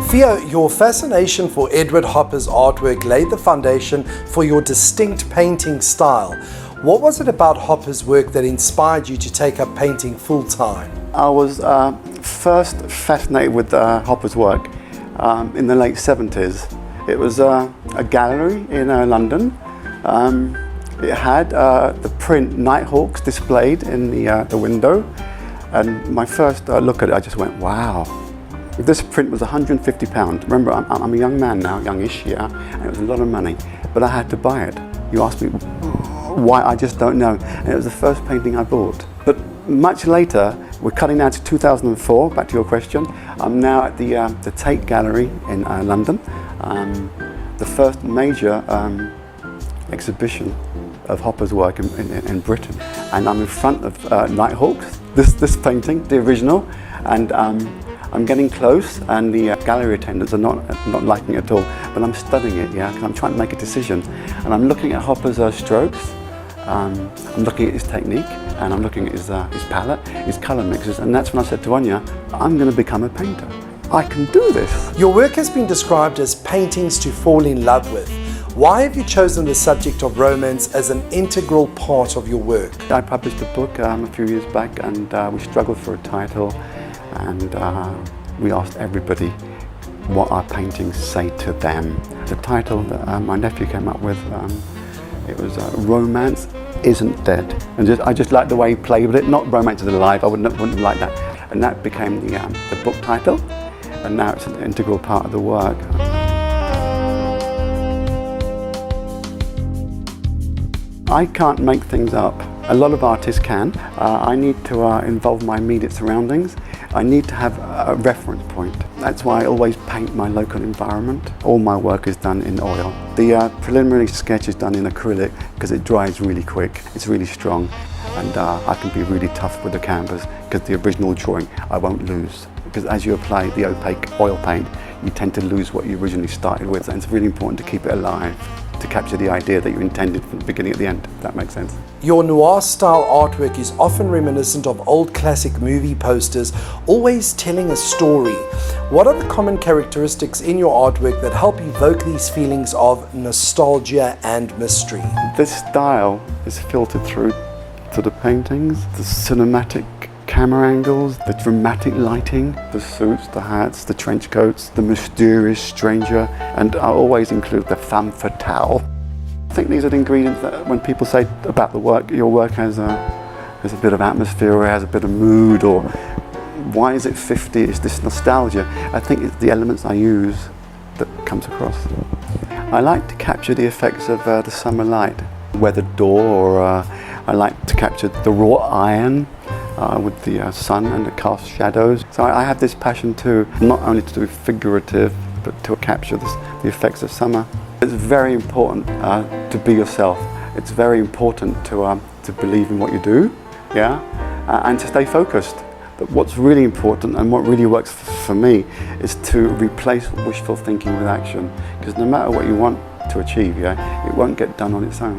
Theo, your fascination for Edward Hopper's artwork laid the foundation for your distinct painting style. What was it about Hopper's work that inspired you to take up painting full-time? I was first fascinated with Hopper's work in the late 70s. It was a gallery in London. It had the print Nighthawks displayed in the window, and my first look at it, I just went, wow. This print was £150. Remember, I'm a young man now, youngish, yeah, and it was a lot of money, but I had to buy it. You asked me why, I just don't know, and it was the first painting I bought. But much later, we're cutting now to 2004, back to your question. I'm now at the Tate Gallery in London, the first major exhibition of Hopper's work in Britain. And I'm in front of Nighthawks, this painting, the original, and I'm getting close, and the gallery attendants are not liking it at all, but I'm studying it, yeah, because I'm trying to make a decision. And I'm looking at Hopper's strokes, I'm looking at his technique, and I'm looking at his palette, his colour mixes, and that's when I said to Anya, I'm going to become a painter. I can do this. Your work has been described as paintings to fall in love with. Why have you chosen the subject of romance as an integral part of your work? I published a book a few years back, and we struggled for a title, and we asked everybody what our paintings say to them. The title that my nephew came up with, it was Romance Isn't Dead. And I just liked the way he played with it, not Romance is Alive, I wouldn't have liked that. And that became the book title, and now it's an integral part of the work. I can't make things up. A lot of artists can. I need to involve my immediate surroundings. I need to have a reference point. That's why I always paint my local environment. All my work is done in oil. The preliminary sketch is done in acrylic because it dries really quick. It's really strong, and I can be really tough with the canvas because the original drawing I won't lose. Because as you apply the opaque oil paint, you tend to lose what you originally started with, and it's really important to keep it alive, to capture the idea that you intended from the beginning at the end, if that makes sense. Your noir-style artwork is often reminiscent of old classic movie posters, always telling a story. What are the common characteristics in your artwork that help evoke these feelings of nostalgia and mystery? This style is filtered through to the paintings, the cinematic camera angles, the dramatic lighting, the suits, the hats, the trench coats, the mysterious stranger, and I always include the femme fatale. I think these are the ingredients that when people say about the work, your work has a bit of atmosphere, or has a bit of mood, or why is it 50, it's this nostalgia. I think it's the elements I use that comes across. I like to capture the effects of the summer light, weathered door, or I like to capture the raw iron, with the sun and the cast shadows. So I have this passion too, not only to do figurative, but to capture the effects of summer. It's very important to be yourself. It's very important to believe in what you do, yeah, and to stay focused. But what's really important and what really works for me is to replace wishful thinking with action. Because no matter what you want to achieve, yeah, it won't get done on its own.